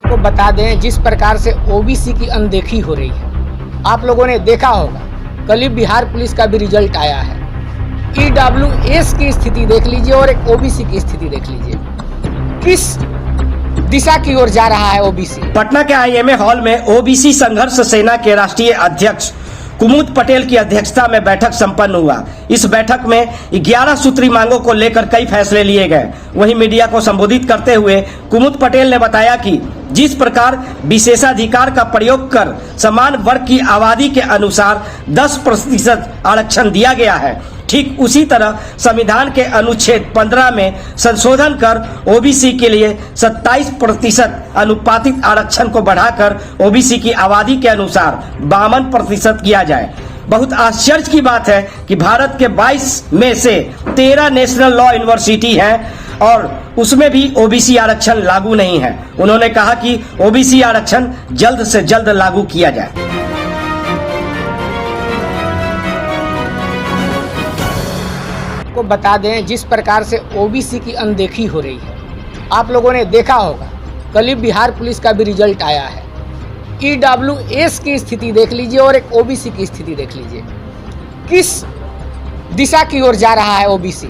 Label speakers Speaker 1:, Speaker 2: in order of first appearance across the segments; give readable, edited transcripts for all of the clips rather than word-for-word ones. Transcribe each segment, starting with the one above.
Speaker 1: को बता दें, जिस प्रकार से ओबीसी की अनदेखी हो रही है, आप लोगों ने देखा होगा। कल ही बिहार पुलिस का भी रिजल्ट आया है। ईडब्ल्यूएस की स्थिति देख लीजिए और एक ओबीसी की स्थिति देख लीजिए, किस दिशा की ओर जा रहा है ओबीसी।
Speaker 2: पटना के आईएमए हॉल में ओबीसी संघर्ष सेना के राष्ट्रीय अध्यक्ष कुमुद पटेल की अध्यक्षता में बैठक संपन्न हुआ। इस बैठक में 11 सूत्री मांगों को लेकर कई फैसले लिए गए। वहीं मीडिया को संबोधित करते हुए कुमुद पटेल ने बताया कि जिस प्रकार विशेषाधिकार का प्रयोग कर समान वर्ग की आबादी के अनुसार 10% आरक्षण दिया गया है, ठीक उसी तरह संविधान के अनुच्छेद 15 में संशोधन कर ओबीसी के लिए 27% अनुपातिक आरक्षण को बढ़ाकर ओबीसी की आबादी के अनुसार 52% किया जाए। बहुत आश्चर्य की बात है कि भारत के 22 में से 13 नेशनल लॉ यूनिवर्सिटी हैं और उसमें भी ओबीसी आरक्षण लागू नहीं है। उन्होंने कहा कि ओबीसी आरक्षण जल्द से जल्द लागू किया जाए।
Speaker 1: को बता दें, जिस प्रकार से ओबीसी की अनदेखी हो रही है, आप लोगों ने देखा होगा। कल ही बिहार पुलिस का भी रिजल्ट आया है। ईडब्ल्यूएस की स्थिति देख लीजिए और एक ओबीसी की स्थिति देख लीजिए, किस दिशा की ओर जा रहा है ओबीसी।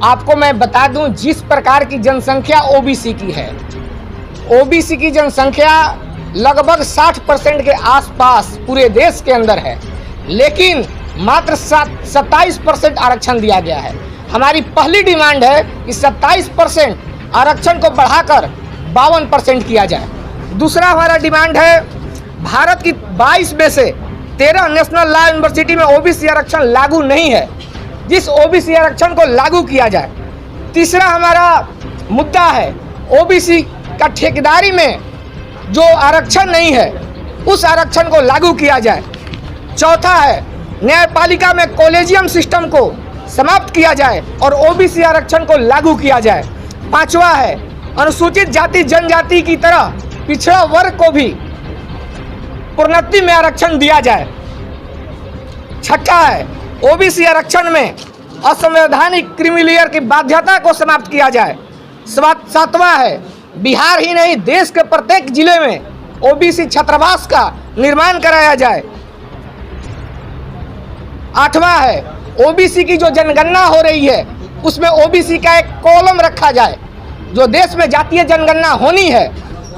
Speaker 1: आपको मैं बता दूं, जिस प्रकार की जनसंख्या ओबीसी की है, ओबीसी की जनसंख्या लगभग 60% के आसपास पूरे देश के अंदर है, लेकिन मात्र 27% आरक्षण दिया गया है। हमारी पहली डिमांड है कि 27% आरक्षण को बढ़ाकर 52% किया जाए। दूसरा हमारा डिमांड है, भारत की 22 में से 13 नेशनल लॉ यूनिवर्सिटी में ओबीसी आरक्षण लागू नहीं है, जिस ओबीसी आरक्षण को लागू किया जाए। तीसरा हमारा मुद्दा है, ओबीसी का ठेकेदारी में जो आरक्षण नहीं है उस आरक्षण को लागू किया जाए। चौथा है, न्यायपालिका में कॉलेजियम सिस्टम को समाप्त किया जाए और ओबीसी आरक्षण को लागू किया जाए। पांचवा है, अनुसूचित जाति जनजाति की तरह पिछड़ा वर्ग को भी प्रोन्नति में आरक्षण दिया जाए। छठा है, ओबीसी आरक्षण में असंवैधानिक क्रीमी की बाध्यता को समाप्त किया जाए। सातवां है, बिहार ही नहीं देश के प्रत्येक जिले में ओबीसी छात्रावास का निर्माण कराया जाए। आठवां है, ओबीसी की जो जनगणना हो रही है उसमें ओबीसी का एक कॉलम रखा जाए। जो देश में जातीय जनगणना होनी है,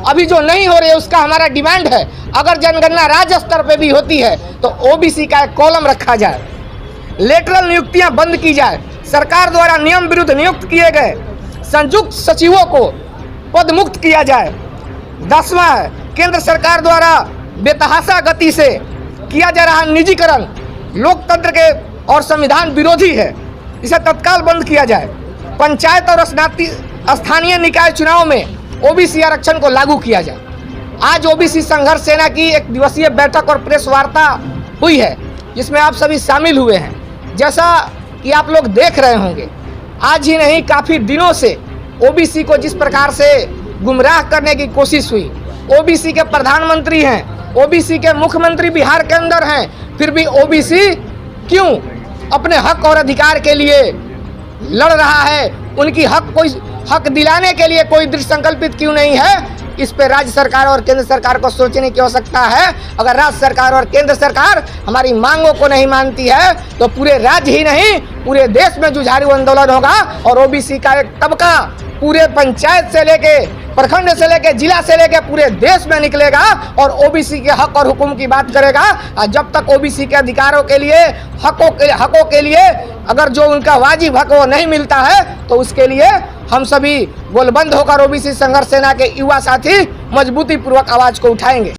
Speaker 1: अभी जो नहीं हो रही है, उसका हमारा डिमांड है, अगर जनगणना राज्य स्तर पे भी होती है तो ओबीसी का एक कॉलम रखा जाए। लेटरल नियुक्तियां बंद की जाए। सरकार द्वारा नियम विरुद्ध नियुक्त किए गए संयुक्त सचिवों को पद मुक्त किया जाए। 10वां है, केंद्र सरकार द्वारा बेतहाशा गति से किया जा रहा निजीकरण लोकतंत्र के और संविधान विरोधी है, इसे तत्काल बंद किया जाए। पंचायत और स्थानीय निकाय चुनाव में ओबीसी आरक्षण को लागू किया जाए। आज ओबीसी संघर्ष सेना की एक दिवसीय बैठक और प्रेस वार्ता हुई है, जिसमें आप सभी शामिल हुए हैं। जैसा कि आप लोग देख रहे होंगे, आज ही नहीं काफ़ी दिनों से ओबीसी को जिस प्रकार से गुमराह करने की कोशिश हुई। ओबीसी के प्रधानमंत्री हैं, ओबीसी के मुख्यमंत्री बिहार के अंदर हैं, फिर भी ओबीसी क्यों अपने हक और अधिकार के लिए लड़ रहा है? उनकी हक दिलाने के लिए कोई दृढ़ संकल्पित क्यों नहीं है? इस पे राज्य सरकार और केंद्र सरकार को सोचने की आवश्यकता है। अगर राज्य सरकार और केंद्र सरकार हमारी मांगों को नहीं मानती है तो पूरे राज्य ही नहीं पूरे देश में जुझारू आंदोलन होगा और ओबीसी का एक तबका पूरे पंचायत से लेके प्रखंड से लेके जिला से लेके पूरे देश में निकलेगा और ओबीसी के हक और हुकुम की बात करेगा। और जब तक ओबीसी के अधिकारों के लिए हकों के लिए अगर जो उनका वाजिब हक वो नहीं मिलता है तो उसके लिए हम सभी गोलबंद होकर ओबीसी संघर्ष सेना के युवा साथी मजबूती पूर्वक आवाज को उठाएंगे।